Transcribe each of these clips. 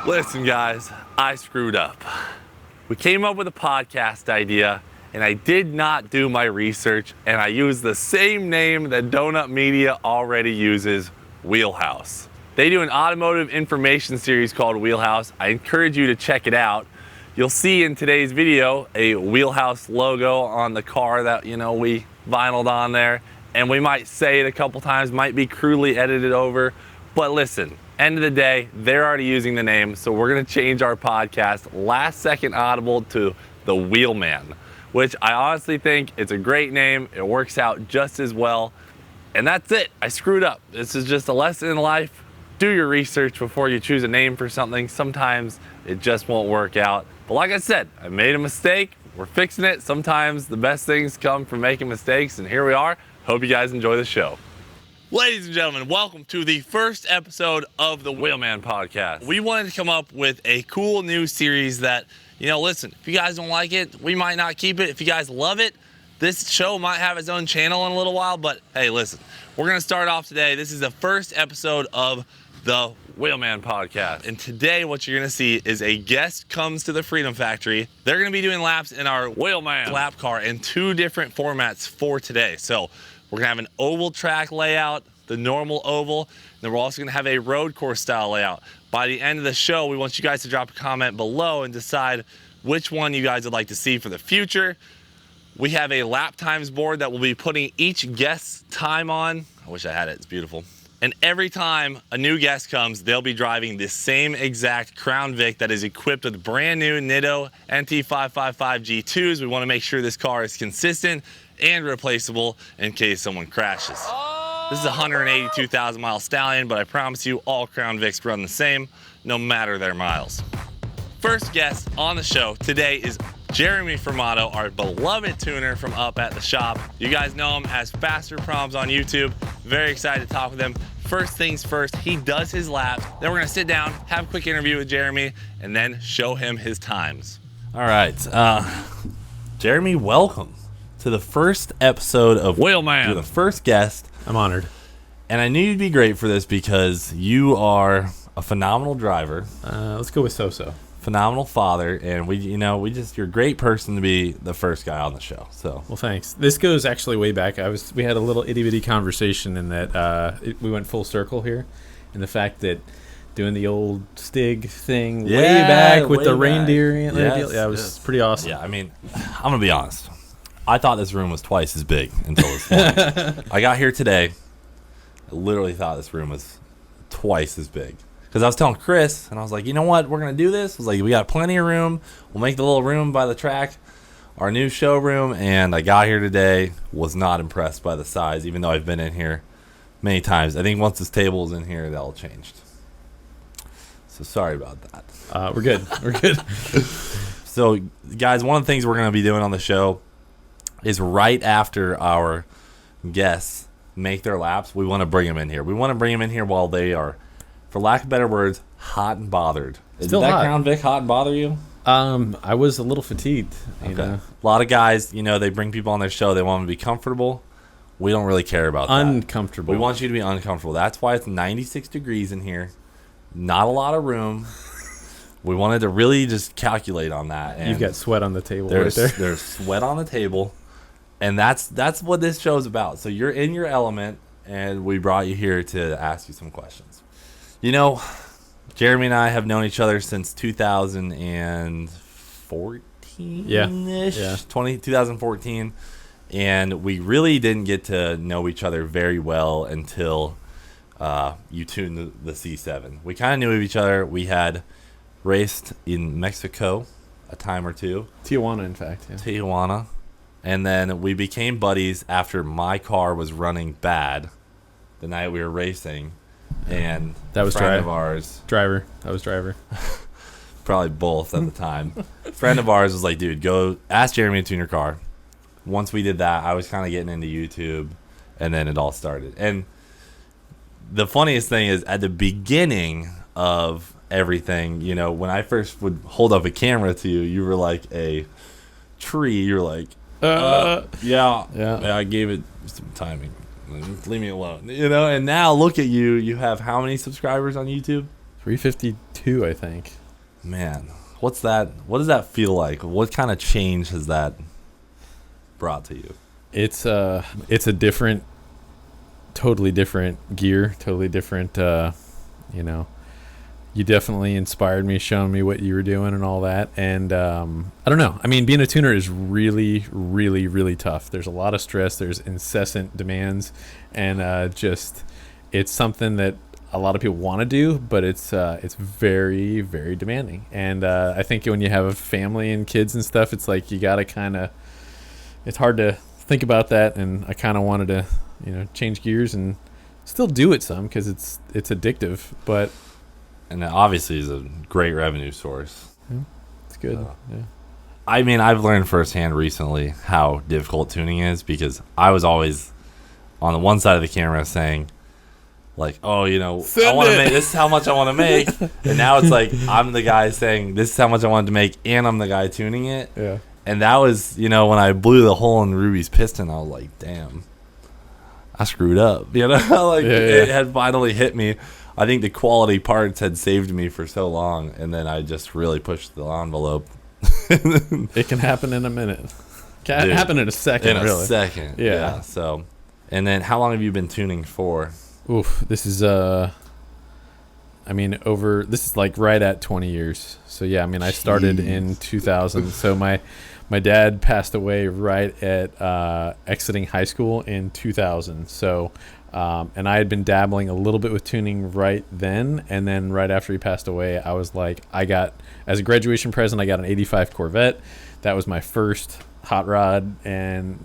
Listen, guys, I screwed up. We came up with a podcast idea, and I did not do my research, and I used the same name that Donut Media already uses, Wheelhouse. They do an automotive information series called Wheelhouse. I encourage you to check it out. You'll see in today's video a Wheelhouse logo on the car that, we vinyled on there, and we might say it a couple times, might be crudely edited over, but listen, end of the day, they're already using the name, so we're gonna change our podcast Last Second Audible to The Wheelman, which I honestly think it's a great name. It works out just as well. And that's it. I screwed up. This is just a lesson in life. Do your research before you choose a name for something. Sometimes it just won't work out. But like I said, I made a mistake. We're fixing it. Sometimes the best things come from making mistakes, and here we are. Hope you guys enjoy the show. Ladies and gentlemen, welcome to the first episode of the Wheelman podcast. We wanted to come up with a cool new series that, listen, if you guys don't like it, we might not keep it. If you guys love it, this show might have its own channel in a little while, but hey, listen, we're gonna start off today. This is the first episode of the Wheelman podcast. And today what you're gonna see is a guest comes to the Freedom Factory. They're gonna be doing laps in our Wheelman lap car in two different formats for today. So we're gonna have an oval track layout, the normal oval, and then we're also gonna have a road course style layout. By the end of the show, we want you guys to drop a comment below and decide which one you guys would like to see for the future. We have a lap times board that we'll be putting each guest's time on. I wish I had it, it's beautiful. And every time a new guest comes, they'll be driving the same exact Crown Vic that is equipped with brand new Nitto NT555 G2s. We wanna make sure this car is consistent and replaceable in case someone crashes. This is a 182,000 mile Stallion, but I promise you all Crown Vics run the same, no matter their miles. First guest on the show today is Jeremy Formato, our beloved tuner from up at the shop. You guys know him as Faster Proms on YouTube. Very excited to talk with him. First things first, he does his laps. Then we're gonna sit down, have a quick interview with Jeremy, and then show him his times. All right, Jeremy, welcome to the first episode of Wheelman. You're the first guest. I'm honored. And I knew you'd be great for this because you are a phenomenal driver. Let's go with so-so. Phenomenal father, and you're a great person to be the first guy on the show. So, well, thanks. This goes actually way back. We had a little itty bitty conversation in that we went full circle here, and the fact that doing the old Stig thing way back with the reindeer deal, it was pretty awesome. Yeah, I mean, I'm gonna be honest. I thought this room was twice as big until this morning. I got here today. I literally thought this room was twice as big. Because I was telling Chris, and I was like, you know what, we're going to do this. I was like, we got plenty of room. We'll make the little room by the track our new showroom. And I got here today, was not impressed by the size, even though I've been in here many times. I think once this table is in here, that'll change. So sorry about that. We're good. We're good. So, guys, one of the things we're going to be doing on the show is right after our guests make their laps, we want to bring them in here. We want to bring them in here while they are, for lack of better words, hot and bothered. Did that Crown Vic hot and bother you? I was a little fatigued. You know? A lot of guys, they bring people on their show. They want them to be comfortable. We don't really care about that. Uncomfortable. We want you to be uncomfortable. That's why it's 96 degrees in here. Not a lot of room. We wanted to really just calculate on that. And you've got sweat on the table right there. There's sweat on the table. And that's what this show is about. So you're in your element, and we brought you here to ask you some questions. Jeremy and I have known each other since 2014-ish, 2014, and we really didn't get to know each other very well until you tuned the C7. We kind of knew of each other. We had raced in Mexico a time or two. Tijuana, in fact. Yeah. Tijuana. And then we became buddies after my car was running bad the night we were racing. And that was friend of ours. Driver. That was driver. Probably both at the time. Friend of ours was like, dude, go ask Jeremy to tune your car. Once we did that, I was kind of getting into YouTube, and then it all started. And the funniest thing is, at the beginning of everything, when I first would hold up a camera to you, you were like a tree. You're like, yeah, I gave it some timing. Leave me alone. And now look at you. You have how many subscribers on YouTube? 352, I think. Man, what's that? What does that feel like? What kind of change has that brought to you? It's a different, totally different gear, totally different. You know, you definitely inspired me, showing me what you were doing and all that. And I don't know. I mean, being a tuner is really, really, really tough. There's a lot of stress. There's incessant demands, and just it's something that a lot of people want to do, but it's very, very demanding. And I think when you have a family and kids and stuff, it's like you gotta kind of. It's hard to think about that, and I kind of wanted to, change gears and still do it some because it's addictive, but. And it obviously is a great revenue source. Yeah, it's good. Yeah. I mean, I've learned firsthand recently how difficult tuning is because I was always on the one side of the camera saying, like, oh, I want to make, this is how much I want to make. And now it's like, I'm the guy saying, this is how much I wanted to make, and I'm the guy tuning it. Yeah. And that was, when I blew the hole in Ruby's piston, I was like, damn, I screwed up. It had finally hit me. I think the quality parts had saved me for so long, and then I just really pushed the envelope. It can happen in a minute. Can happen in a second, really. In a second. Yeah. So, and then how long have you been tuning for? Oof, this is this is like right at 20 years. So yeah, I started in 2000. So my dad passed away right at exiting high school in 2000. So and I had been dabbling a little bit with tuning right then, and then right after he passed away, I was like, as a graduation present, I got an 85 Corvette. That was my first hot rod, and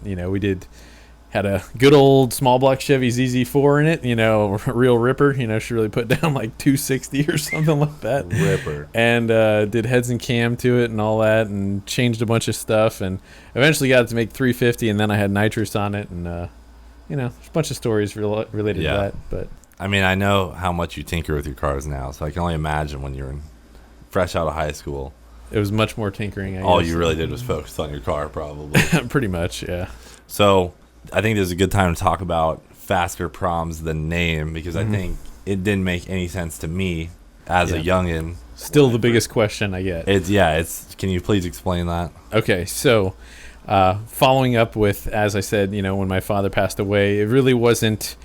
had a good old small block Chevy ZZ4 in it, real ripper. She really put down like 260 or something like that. Ripper. And did heads and cam to it and all that, and changed a bunch of stuff, and eventually got it to make 350, and then I had nitrous on it, and there's a bunch of stories related to that. But I know how much you tinker with your cars now, so I can only imagine when you're fresh out of high school. It was much more tinkering. All you really did was focus on your car, probably. Pretty much, yeah. So I think this is a good time to talk about Faster Proms, the name, because I think it didn't make any sense to me as a youngin. Still the biggest question I get. Can you please explain that? Okay, so following up with, as I said, when my father passed away, it really wasn't.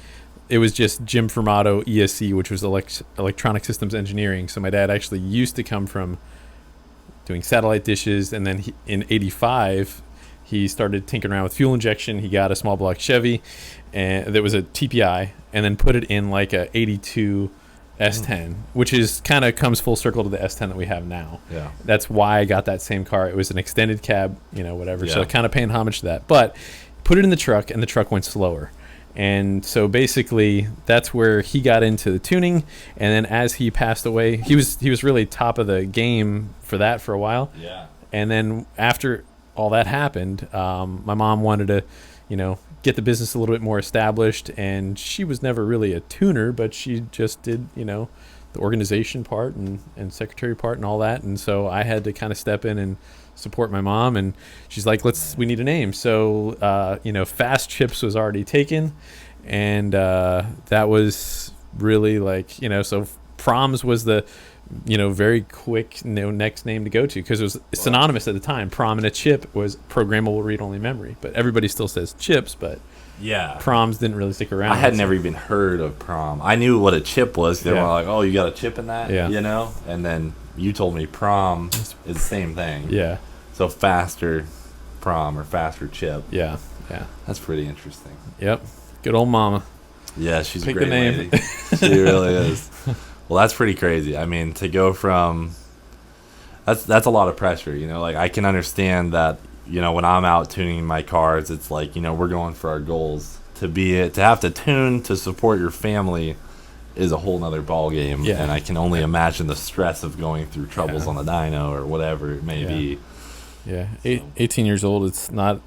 It was just Jim Formato, ESE, which was electronic systems engineering. So my dad actually used to come from doing satellite dishes, and then in '85. He started tinkering around with fuel injection. He got a small block Chevy, and there was a TPI, and then put it in like a '82 S10, which is kind of comes full circle to the S10 that we have now. Yeah, that's why I got that same car. It was an extended cab, whatever. Yeah. So kind of paying homage to that. But put it in the truck, and the truck went slower. And so basically, that's where he got into the tuning. And then as he passed away, he was really top of the game for that for a while. Yeah. And then after all that happened, my mom wanted to, get the business a little bit more established, and she was never really a tuner, but she just did, the organization part and secretary part and all that. And so I had to kind of step in and support my mom, and she's like, we need a name. So, Fast Chips was already taken, and that was really like, so Proms was the very quick next name to go to, because it was synonymous at the time. Prom and a chip was programmable read-only memory, but everybody still says chips, but Proms didn't really stick around. I had never even heard of Prom. I knew what a chip was. They were like, oh, you got a chip in that? Yeah. And then you told me Prom is the same thing. Yeah. So Faster Prom or Faster Chip. Yeah. That's pretty interesting. Yep. Good old mama. Yeah, she's Pick a great the name. lady. She really is. Well, that's pretty crazy. To go from that's a lot of pressure, like I can understand that, when I'm out tuning my cars, it's like, we're going for our goals. To have to tune to support your family is a whole nother ball game. Yeah. And I can only imagine the stress of going through troubles on the dyno or whatever it may be. Yeah. 18 years old, it's not,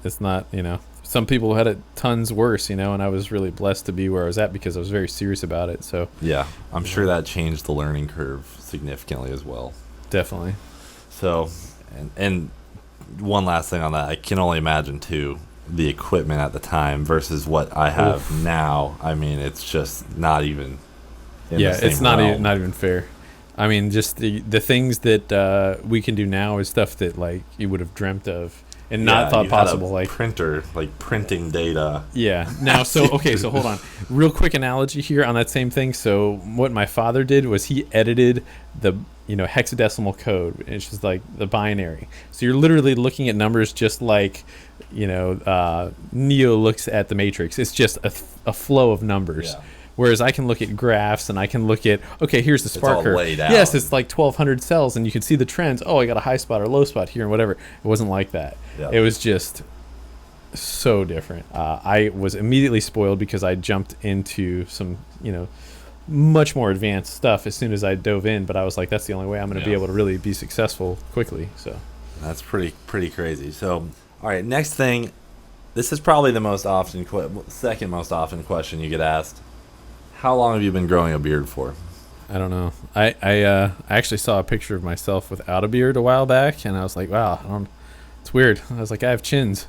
some people had it tons worse, and I was really blessed to be where I was at because I was very serious about it. So yeah, I'm sure that changed the learning curve significantly as well. Definitely. So, and one last thing on that, I can only imagine too the equipment at the time versus what I have now. It's just not even. It's not even fair. I mean, just the things that we can do now is stuff that like you would have dreamt of and not thought you had possible. a Like printer, like printing data. yeah. Now, so okay, so hold on. Real quick analogy here on that same thing. So what my father did was he edited the hexadecimal code. It's just like the binary. So you're literally looking at numbers just like Neo looks at the Matrix. It's just a flow of numbers. Yeah. Whereas I can look at graphs and I can look at, okay, here's the spark all curve. laid out. Yes, it's like 1,200 cells and you can see the trends. Oh, I got a high spot or low spot here and whatever. It wasn't like that. Yeah. It was just so different. I was immediately spoiled because I jumped into some, much more advanced stuff as soon as I dove in. But I was like, that's the only way I'm going to be able to really be successful quickly. So That's pretty crazy. So, all right, next thing. This is probably the most often, second most often question you get asked. How long have you been growing a beard for? I don't know. I actually saw a picture of myself without a beard a while back, and I was like, wow, it's weird. I was like, I have chins.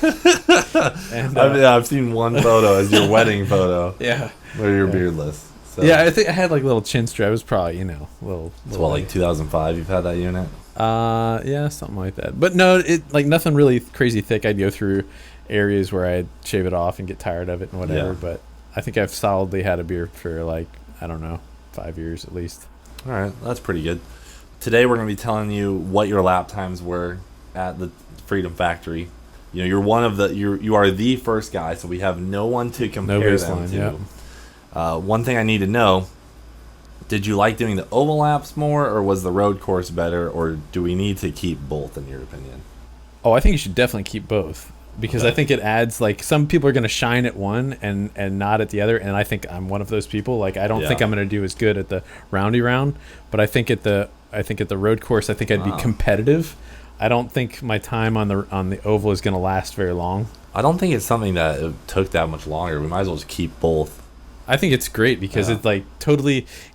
And, I've seen one photo as your wedding photo. Yeah. Where you're beardless. So. Yeah, I think I had like a little chin strap. It was probably, little. It's like 2005 you've had that unit? Yeah, something like that. But no, it like nothing really crazy thick. I'd go through areas where I'd shave it off and get tired of it and whatever, Yeah. but I think I've solidly had a beard for like, I don't know, 5 years at least. All right, that's pretty good. Today we're going to be telling you what your lap times were at the Freedom Factory. You're one of you are the first guy, so we have no one to compare them to. Yeah. One thing I need to know, did you like doing the oval laps more, or was the road course better, or do we need to keep both in your opinion? Oh, I think you should definitely keep both. Because Okay. I think it adds, like, some people are going to shine at one and not at the other, and I think I'm one of those people. Like, I don't think I'm going to do as good at the roundy round, but I think at the road course, I think I'd be competitive. I don't think my time on the oval is going to last very long. I don't think it's something that it took that much longer. We might as well just keep both. I think it's great because it's like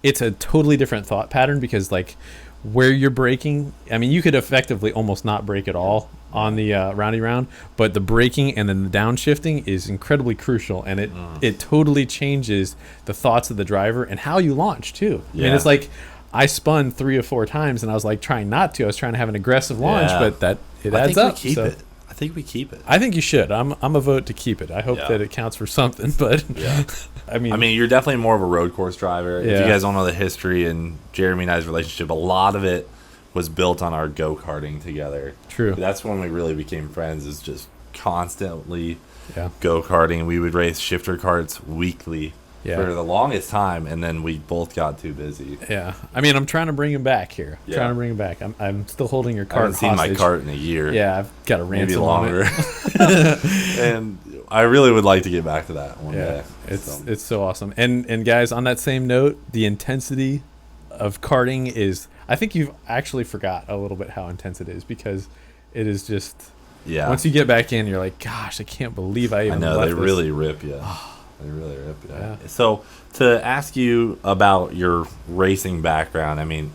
it's a totally different thought pattern because like where you're braking, I mean, you could effectively almost not brake at all on the roundy round, but the braking and then the downshifting is incredibly crucial, and it totally changes the thoughts of the driver and how you launch too. I mean, it's like I spun 3 or 4 times and I was like trying not to. I was trying to have an aggressive launch, but it adds up. I think we keep it. I think you should. I'm a vote to keep it. I hope that it counts for something, but I mean, you're definitely more of a road course driver. Yeah. If you guys don't know the history and Jeremy and I's relationship, a lot of it was built on our go-karting together. True. That's when we really became friends, is just constantly Yeah. go-karting. We would race shifter karts weekly Yeah. for the longest time, and then we both got too busy. Yeah, I mean, I'm trying to bring him back here. Yeah. Trying to bring him back. I'm still holding your I cart haven't seen my hostage. cart in a year. Yeah, I've got a Maybe ransom longer. on it. And I really would like to get back to that one Yeah, day. it's so awesome. And guys, on that same note, the intensity of karting is. I think you've actually forgot a little bit how intense it is because it is just. Yeah. Once you get back in, you're like, gosh, I can't believe I even. I know left they this. really rip you. They really rip you. Yeah. So to ask you about your racing background, I mean,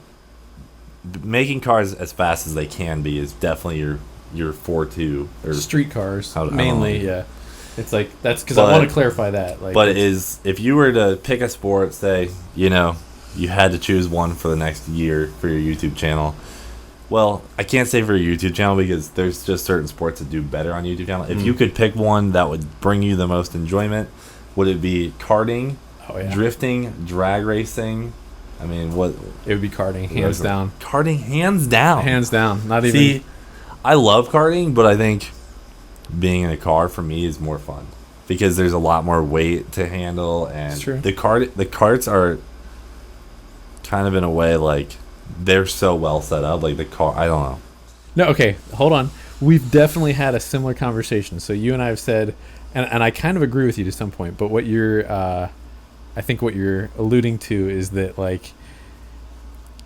making cars as fast as they can be is definitely your forte. Or Street cars I don't mainly. know. Yeah, it's like that's because I want to clarify that. Like, but if you were to pick a sport, say you had to choose one for the next year for your YouTube channel. Well, I can't say for your YouTube channel because there's just certain sports that do better on YouTube channel. If you could pick one that would bring you the most enjoyment, would it be karting, drifting, drag racing? I mean, what? It would be karting, hands down. Karting, hands down. Hands down. Not even. See, I love karting, but I think being in a car for me is more fun because there's a lot more weight to handle, and It's true. the carts are kind of in a way like they're so well set up. Like the car, I don't know. No, okay, hold on. We've definitely had a similar conversation. So you and I have said, and I kind of agree with you to some point, but what I think what you're alluding to is that, like,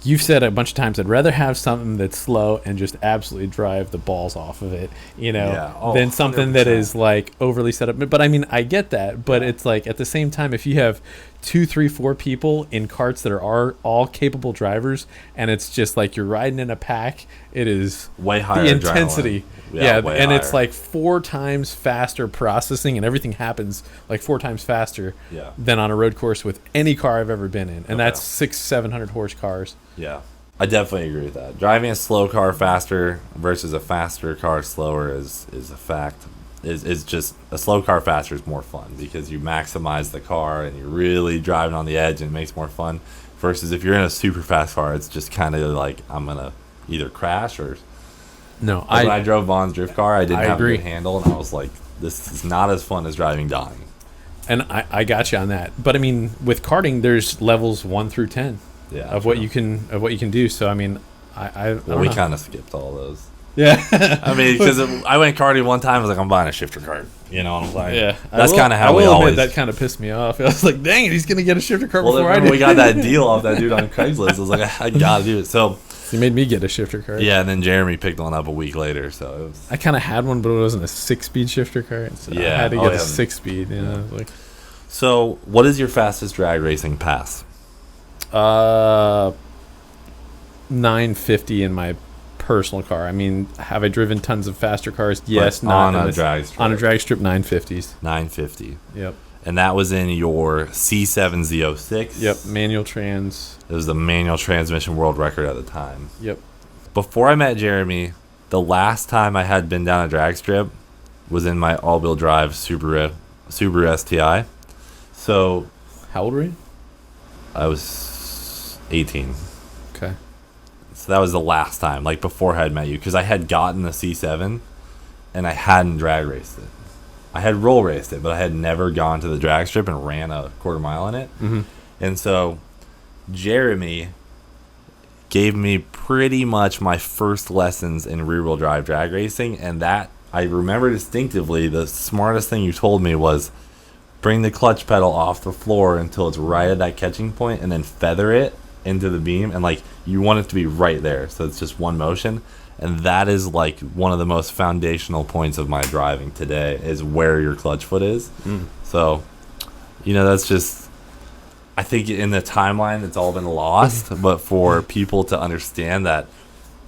you've said a bunch of times, I'd rather have something that's slow and just absolutely drive the balls off of it, than something that is, like, overly set up. But, I mean, I get that, but it's like, at the same time, if you have 2, 3, 4 people in carts that are all capable drivers, and it's just like you're riding in a pack. It is way higher the intensity. Yeah, way and higher. it's like 4 times faster processing, and everything happens like 4 times faster than on a road course with any car I've ever been in, and that's 600-700 horse cars. Yeah, I definitely agree with that. Driving a slow car faster versus a faster car slower is a fact. Is just a slow car faster is more fun because you maximize the car and you're really driving on the edge and it makes more fun. Versus if you're in a super fast car, it's just kind of like I'm gonna either crash or. No, when I drove Vaughn's drift car, I didn't have agree. a good handle, and I was like, "This is not as fun as driving Donnie." And I got you on that. But I mean, with karting, there's levels 1 through 10 of what you can do. So I mean, we kind of skipped all those. Yeah, I mean, because I went karting one time, I was like, I'm buying a shifter cart. You know what I'm saying? Yeah, that's kind of how we always. That kind of pissed me off. I was like, dang it, he's gonna get a shifter cart before I did. We got that deal off that dude on Craigslist. I was like, I gotta do it. So he made me get a shifter cart. Yeah, and then Jeremy picked one up a week later. So it was. I kind of had one, but it wasn't a 6-speed shifter cart. So I had to get a 6-speed. You know, like. So, what is your fastest drag racing pass? 950 in my personal car. I mean, have I driven tons of faster cars? Yes, but not on a drag strip. On a drag strip, 950s. 950. Yep. And that was in your C7 Z06. Yep, manual trans. It was the manual transmission world record at the time. Yep. Before I met Jeremy, the last time I had been down a drag strip was in my all-wheel drive Subaru STI. So, how old were you? I was 18. Okay. So that was the last time, like before I had met you, because I had gotten the C7 and I hadn't drag raced it. I had roll raced it, but I had never gone to the drag strip and ran a quarter mile in it. Mm-hmm. And so Jeremy gave me pretty much my first lessons in rear-wheel drive drag racing, and that I remember distinctively. The smartest thing you told me was bring the clutch pedal off the floor until it's right at that catching point and then feather it into the beam, and like you want it to be right there so it's just one motion. And that is like one of the most foundational points of my driving today is where your clutch foot is. So that's just, I think in the timeline it's all been lost, but for people to understand that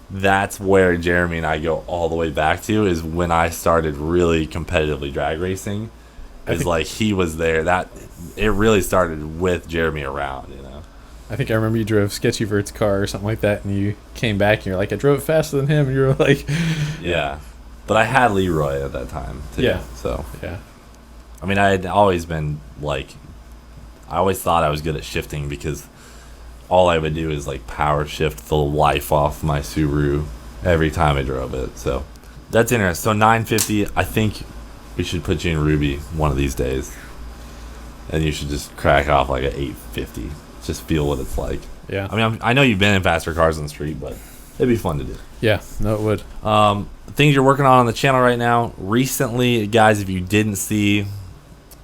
that's where Jeremy and I go all the way back to is when I started really competitively drag racing. It's like he was there. That it really started with Jeremy around, I think I remember you drove Sketchy Vert's car or something like that, and you came back and you're like, I drove it faster than him, and you were like, yeah. But I had Leroy at that time too. Yeah. So yeah. I mean, I had always been like, I always thought I was good at shifting because all I would do is like power shift the life off my Subaru every time I drove it. So that's interesting. So 950, I think we should put you in Ruby one of these days, and you should just crack off like an 850. Just feel what it's like. Yeah. I mean, I know you've been in faster cars on the street, but it'd be fun to do. Yeah, no, it would. Things you're working on the channel right now. Recently, guys, if you didn't see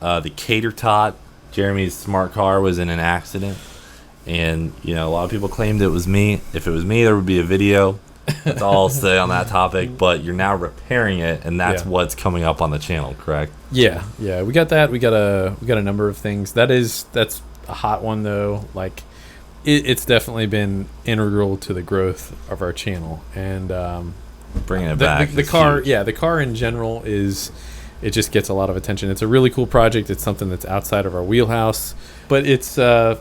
the Cater Tot, Jeremy's smart car was in an accident. And, a lot of people claimed it was me. If it was me, there would be a video. That's all I'll say on that topic. But you're now repairing it, and that's what's coming up on the channel, correct? Yeah. We got that. We got a number of things. That's a hot one though. Like it's definitely been integral to the growth of our channel, and bringing it back. The car, huge. The car in general it just gets a lot of attention. It's a really cool project. It's something that's outside of our wheelhouse, but it's so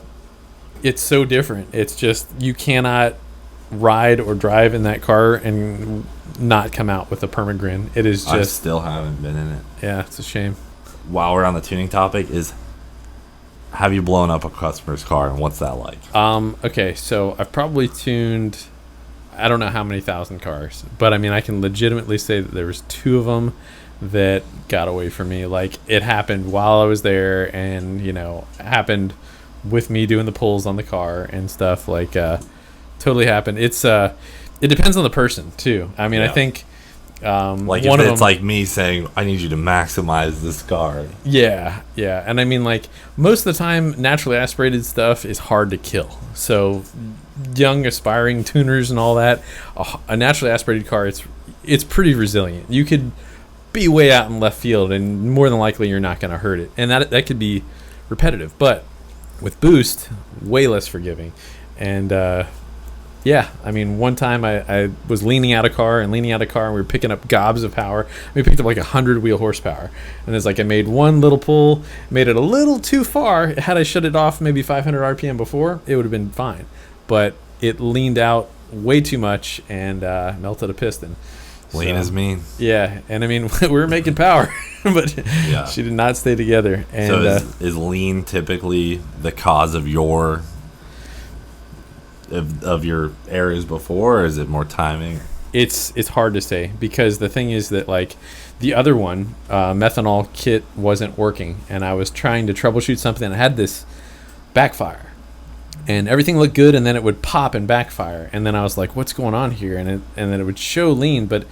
different. It's just you cannot ride or drive in that car and not come out with a perma grin. It is just. I still haven't been in it. Yeah, it's a shame. While we're on the tuning topic, have you blown up a customer's car, and what's that like? Okay, so I've probably tuned, I don't know how many thousand cars, but I mean, I can legitimately say that there was 2 of them that got away from me. Like, it happened while I was there, and, happened with me doing the pulls on the car and stuff. Like, totally happened. It depends on the person, too. I mean, I think... like if it's like me saying I need you to maximize this car. Yeah, and I mean, like, most of the time naturally aspirated stuff is hard to kill. So young aspiring tuners and all that, a naturally aspirated car, it's pretty resilient. You could be way out in left field and more than likely you're not going to hurt it, and that could be repetitive. But With boost, way less forgiving. And yeah, I mean, one time I was leaning out a car, and we were picking up gobs of power. We picked up like 100 wheel horsepower, and it's like I made one little pull, made it a little too far. Had I shut it off maybe 500 RPM before, it would have been fine, but it leaned out way too much and melted a piston. Lean is mean. Yeah, and I mean, we were making power, but she did not stay together. And so is lean typically the cause of your errors before, or is it more timing? It's hard to say, because the thing is that, like, the other one, methanol kit wasn't working, and I was trying to troubleshoot something, and I had this backfire, and everything looked good, and then it would pop and backfire, and then I was like, what's going on here? And then it would show lean, but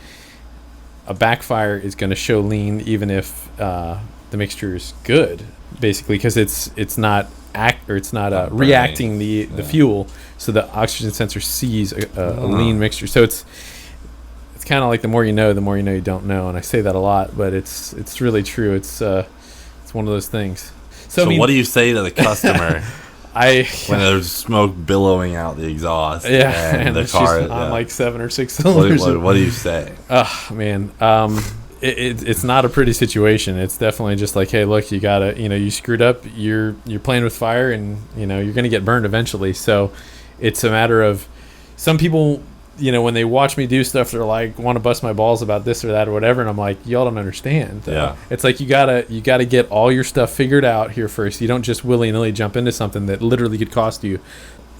a backfire is going to show lean even if the mixture is good, basically, because it's not reacting the fuel, so the oxygen sensor sees a lean mixture. So it's kind of like the more you know you don't know, and I say that a lot, but it's really true. It's one of those things. So I mean, what do you say to the customer when there's smoke billowing out the exhaust? And the car on like 7 or 6 cylinders. What do you say? Oh man, it's not a pretty situation. It's definitely just like, hey, look, you gotta, you screwed up. You're playing with fire, and you're gonna get burned eventually. So it's a matter of, some people, when they watch me do stuff, they're like, want to bust my balls about this or that or whatever, and I'm like, y'all don't understand. It's like you gotta get all your stuff figured out here first. You don't just willy-nilly jump into something that literally could cost you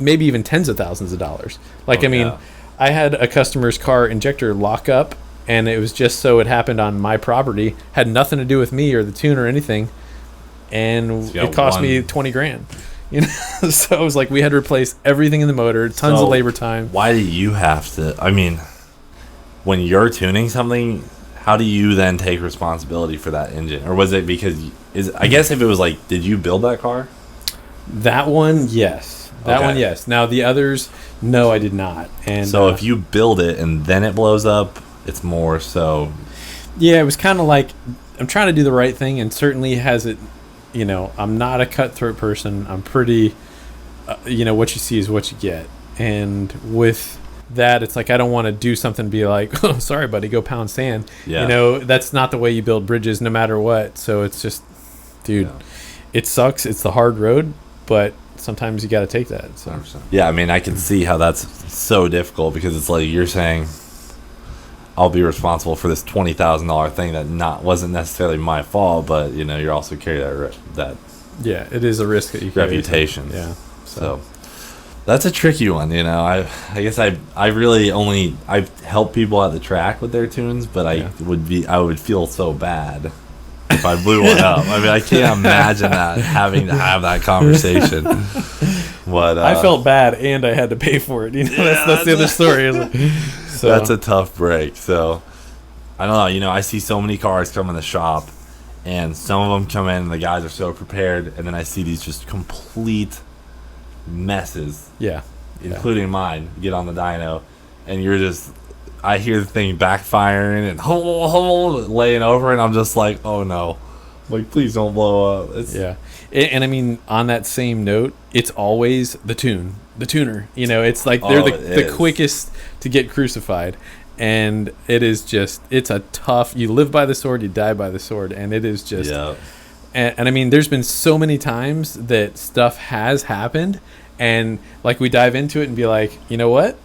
maybe even tens of thousands of dollars. Like, I had a customer's car injector lock up, and it was just so it happened on my property, had nothing to do with me or the tune or anything, and it cost me $20,000. So it was like we had to replace everything in the motor, tons of labor time. Why do you have to? I mean, when you're tuning something, how do you then take responsibility for that engine? Or was it because I guess if it was like, did you build that car? That one, yes. One, yes. Now the others, no, I did not. And so if you build it and then it blows up, it's more so. Yeah, it was kind of like, I'm trying to do the right thing, and certainly has it. I'm not a cutthroat person. I'm pretty, what you see is what you get. And with that, it's like, I don't want to do something and be like, oh, sorry, buddy, go pound sand. Yeah. That's not the way you build bridges, no matter what. So it's just, dude, It sucks. It's the hard road, but sometimes you got to take that. So. 100%. Yeah, I mean, I can see how that's so difficult, because it's like you're saying, I'll be responsible for this $20,000 thing that wasn't necessarily my fault, but you're also carrying that. Yeah, it is a risk that you carry. Reputation. Yeah. So that's a tricky one. I guess I really I've helped people at the track with their tunes, but I would feel so bad if I blew one up. I mean, I can't imagine having to have that conversation. But I felt bad, and I had to pay for it. That's the other story. So. That's a tough break. So I don't know. I see so many cars come in the shop, and some of them come in and the guys are so prepared, and then I see these just complete messes. Yeah. Including mine. Get on the dyno, and I hear the thing backfiring and laying over, and I'm just like, oh no. Like, please don't blow up. And I mean, on that same note, it's always the tuner. It's like they're the quickest to get crucified, and it's a tough. You live by the sword, you die by the sword, and it is just. Yeah. And I mean, there's been so many times that stuff has happened, and like we dive into it and be like, you know what?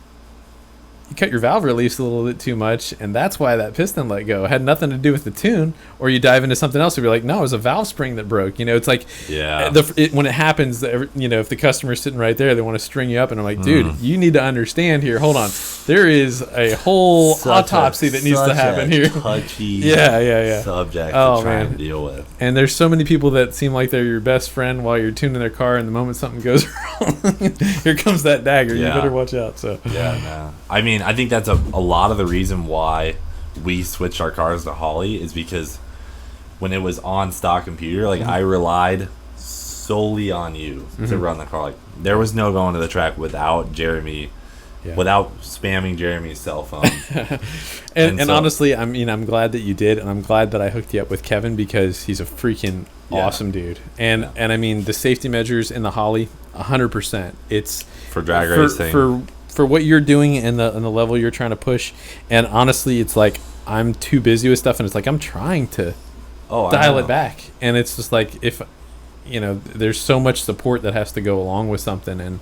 You cut your valve release a little bit too much, and that's why that piston let go. It had nothing to do with the tune. Or you dive into something else and be like, no, it was a valve spring that broke. It's like, when it happens, if the customer's sitting right there, they want to string you up, and I'm like, dude, you need to understand here. Hold on, there is a whole autopsy that needs to happen here. Touchy subject to try and deal with. And there's so many people that seem like they're your best friend while you're tuning their car, and the moment something goes wrong, here comes that dagger. You better watch out. So I mean, I think that's a lot of the reason why we switched our cars to Holly, is because when it was on stock computer, like, I relied solely on you to run the car. Like, there was no going to the track without Jeremy without spamming Jeremy's cell phone. and honestly, I mean, I'm glad that you did, and I'm glad that I hooked you up with Kevin because he's a freaking awesome dude. And I mean, the safety measures in the Holly, 100%. It's for drag racing. For what you're doing and the level you're trying to push. And honestly, it's like I'm too busy with stuff, and it's like I'm trying to dial it back. And it's just like, if there's so much support that has to go along with something, and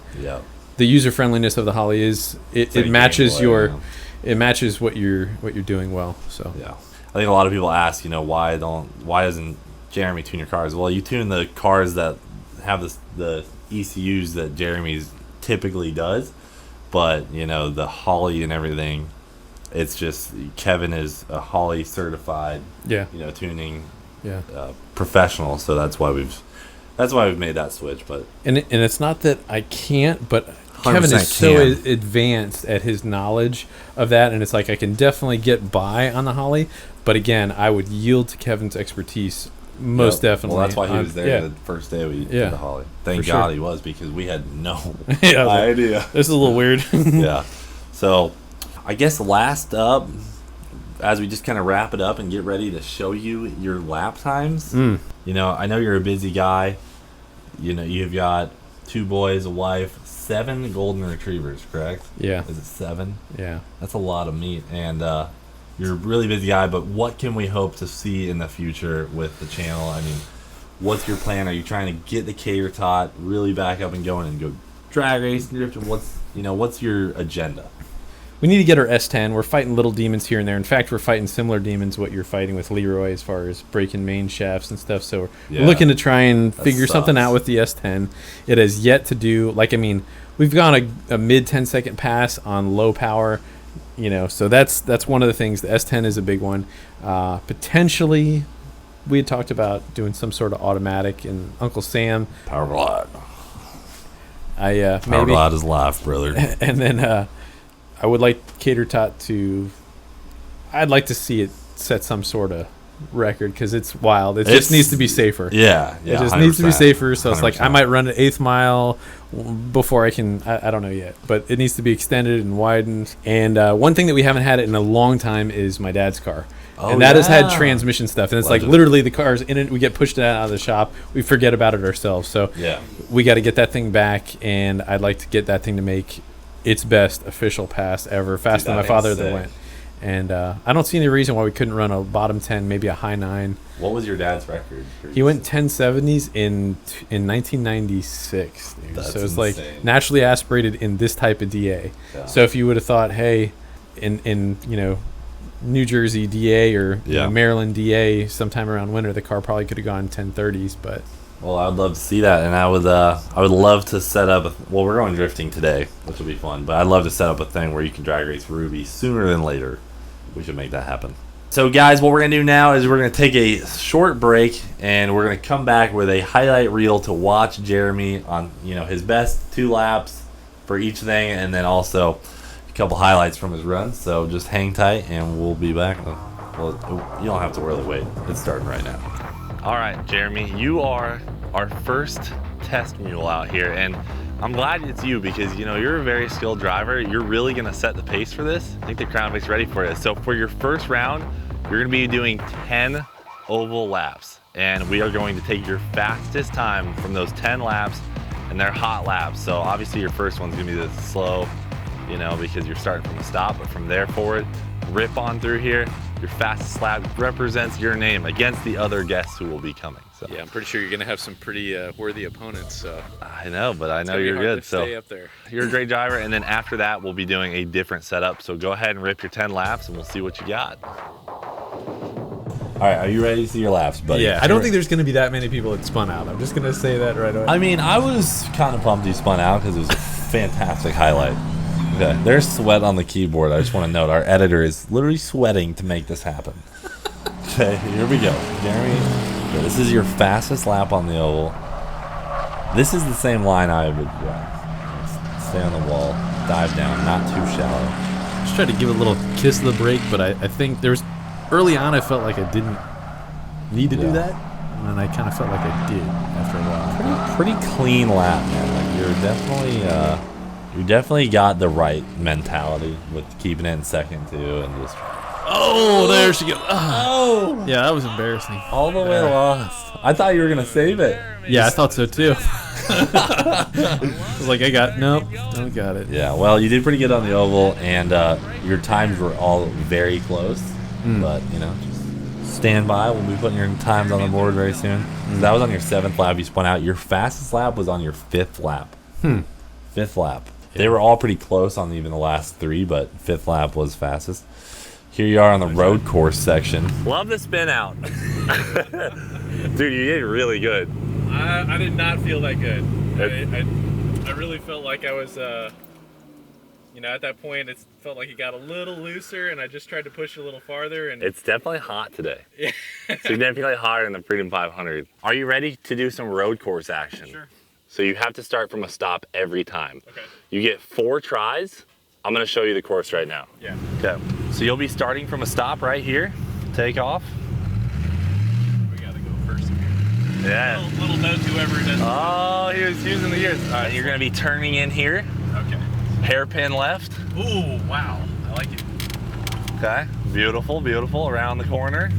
the user friendliness of the Holly is it matches it matches what you're doing well. So I think a lot of people ask, why doesn't Jeremy tune your cars? Well, you tune the cars that have the ECUs that Jeremy's typically does, but the Holly and everything, it's just Kevin is a Holly certified tuning professional, so that's why we've made that switch. But and it's not that I can't, but Kevin is so advanced at his knowledge of that, and it's like I can definitely get by on the Holly, but again, I would yield to Kevin's expertise most definitely. Well, that's why he was there the first day we did the Holly. Thank God he was, because we had no idea. This is a little weird. So I guess last up, as we just kind of wrap it up and get ready to show you your lap times. I know you're a busy guy. You've got 2 boys, a wife, 7 golden retrievers, correct? Yeah. Is it 7? Yeah. That's a lot of meat. And you're a really busy guy, but what can we hope to see in the future with the channel? I mean, what's your plan? Are you trying to get the cater tot really back up and going and go drag race and drift? What's your agenda? We need to get our S10. We're fighting little demons here and there. In fact, we're fighting similar demons what you're fighting with Leroy as far as breaking main shafts and stuff. So we're looking to try and figure something out with the S10. It has yet to do, we've gone a mid 10-second pass on low power, so that's one of the things. The S10 is a big one. Potentially, we had talked about doing some sort of automatic, and Uncle Sam. Power Glide. Power Glide is live, brother. And then I would like Cater Tot I'd like to see it set some sort of record, because it's wild. It just needs to be safer. Yeah. It just needs to be safer. So 100%. It's like I might run an 1/8 mile before I can. I don't know yet, but it needs to be extended and widened. And one thing that we haven't had it in a long time is my dad's car. And that has had transmission stuff, and it's like literally the car's in it. We get pushed out of the shop. We forget about it ourselves. So we got to get that thing back, and I'd like to get that thing to make its best official pass ever, faster than my father that went. And I don't see any reason why we couldn't run a bottom 10, maybe a high 9. What was your dad's record? He went 1070s in 1996. Dude. That's so it's insane. like naturally aspirated in this type of DA. Yeah. So if you would have thought, hey, in New Jersey DA or Maryland DA sometime around winter, the car probably could have gone 1030s, but. Well, I would love to see that, and I would love to set up. We're going drifting today, which will be fun. But I'd love to set up a thing where you can drag race Ruby sooner than later. We should make that happen. So, guys, what we're gonna do now is we're gonna take a short break, and we're gonna come back with a highlight reel to watch Jeremy on his best 2 laps for each thing, and then also a couple highlights from his run. So just hang tight, and we'll be back. Well, you don't have to really wait. It's starting right now. All right, Jeremy, you are our first test mule out here, and I'm glad it's you because, you're a very skilled driver. You're really going to set the pace for this. I think the Crown Vic's ready for you. So for your first round, you're going to be doing 10 oval laps, and we are going to take your fastest time from those 10 laps, and they're hot laps. So obviously your first one's going to be the slow, because you're starting from the stop, but from there forward, rip on through here. Your fastest lap represents your name against the other guests who will be coming. So. Yeah, I'm pretty sure you're going to have some pretty worthy opponents. So. I know, but I know you're good. So stay up there. You're a great driver, and then after that, we'll be doing a different setup. So go ahead and rip your 10 laps, and we'll see what you got. All right, are you ready to see your laps, buddy? Yeah, I don't think there's going to be that many people that spun out. I'm just going to say that right away. I mean, I was kind of pumped you spun out because it was a fantastic highlight. Okay, there's sweat on the keyboard. I just want to note our editor is literally sweating to make this happen. Okay, here we go. Jeremy, this is your fastest lap on the oval. This is the same line I would run. Stay on the wall, dive down, not too shallow. Just tried to give a little kiss of the brake, but I think there's early on I felt like I didn't need to do that, and then I kind of felt like I did after a while. Pretty clean lap, man. Like you're definitely You definitely got the right mentality with keeping it in second too, and just Oh, there she goes. Yeah, that was embarrassing. all the way lost. I thought you were gonna save it. Yeah, I thought so too. I was like, I got it. Yeah, well, you did pretty good on the oval, and your times were all very close. But just stand by. We'll be putting your times on the board very soon. That was on your 7th lap. You spun out. Your fastest lap was on your 5th lap. 5th lap. They were all pretty close on even the last 3, but 5th lap was fastest. Here you are on the road course section. Love the spin out. Dude, you did really good. I did not feel that good. I really felt like I was, at that point, it felt like it got a little looser, and I just tried to push it a little farther. And It's definitely hot today. Significantly hotter than the Freedom 500. Are you ready to do some road course action? Sure. So you have to start from a stop every time. Okay. You get 4 tries. I'm gonna show you the course right now. Yeah. Okay. So you'll be starting from a stop right here. Take off. We gotta go first here. Yeah. Little note to whoever does. Oh, he was using the gears. All right, you're gonna be turning in here. Okay. Hairpin left. Ooh, wow. I like it. Okay. Beautiful, beautiful. Around the corner.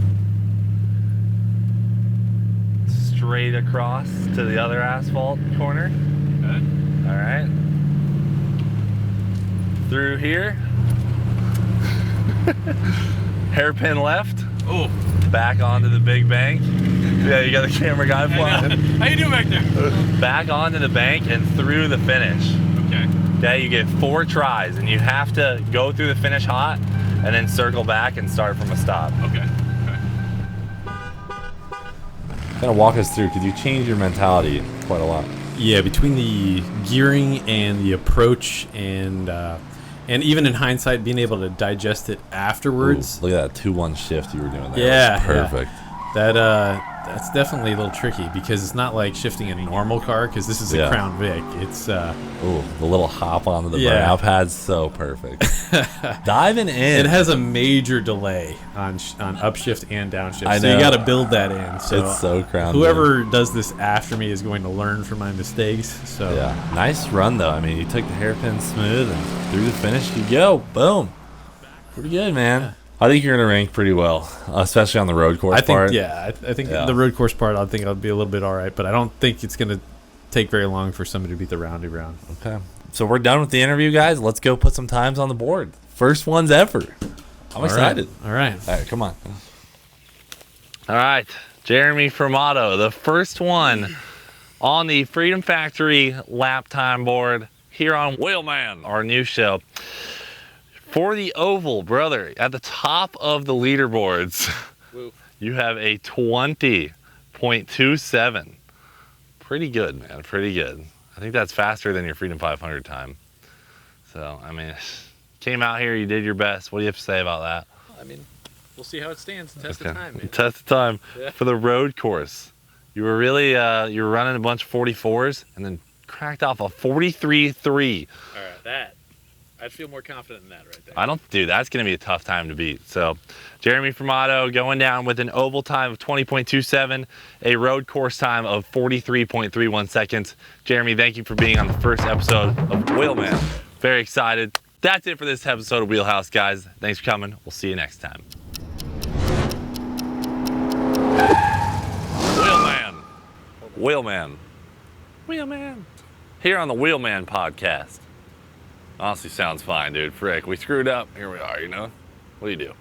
Straight across to the other asphalt corner. Okay. All right. Through here. Hairpin left. Ooh. Back onto the big bank. Yeah, you got the camera guy flying. How you doing back there? Back onto the bank and through the finish. Okay. Okay, you get 4 tries and you have to go through the finish hot and then circle back and start from a stop. Okay. Kind of walk us through, because you changed your mentality quite a lot. Yeah, between the gearing and the approach and even in hindsight, being able to digest it afterwards. Ooh, look at that 2-1 shift you were doing there. Yeah, Perfect. That's definitely a little tricky because it's not like shifting a normal car because this is a Crown Vic. It's Ooh, the little hop onto the burnout pad's so perfect. Diving in. It has a major delay on upshift and downshift, I so you know. got to build that in. So It's so Crown whoever does this after me is going to learn from my mistakes. So yeah, nice run though. I mean, you took the hairpin smooth and through the finish you go. Boom. Pretty good, man. Yeah. I think you're gonna rank pretty well, especially on the road course part. I think the road course part, I think I'll be a little bit all right, but I don't think it's going to take very long for somebody to beat the roundy round. Okay. So we're done with the interview, guys. Let's go put some times on the board. First ones ever. I'm excited. All right. All right, come on. All right, Jeremy Formato, the first one on the Freedom Factory lap time board here on Wheelman, our new show. For the oval, brother, at the top of the leaderboards, you have a 20.27. Pretty good, man, pretty good. I think that's faster than your Freedom 500 time. So, I mean, came out here, you did your best. What do you have to say about that? I mean, we'll see how it stands. Test of time, man. Test of time. Yeah. For the road course. You were really, you were running a bunch of 44s and then cracked off a 43.3. All right, I'd feel more confident in that right there. Dude, that's going to be a tough time to beat. So, Jeremy Formato going down with an oval time of 20.27, a road course time of 43.31 seconds. Jeremy, thank you for being on the first episode of Wheelman. Very excited. That's it for this episode of Wheelhouse, guys. Thanks for coming. We'll see you next time. Wheelman. Here on the Wheelman podcast. Honestly, sounds fine, dude. Frick, we screwed up. Here we are, you know? What do you do?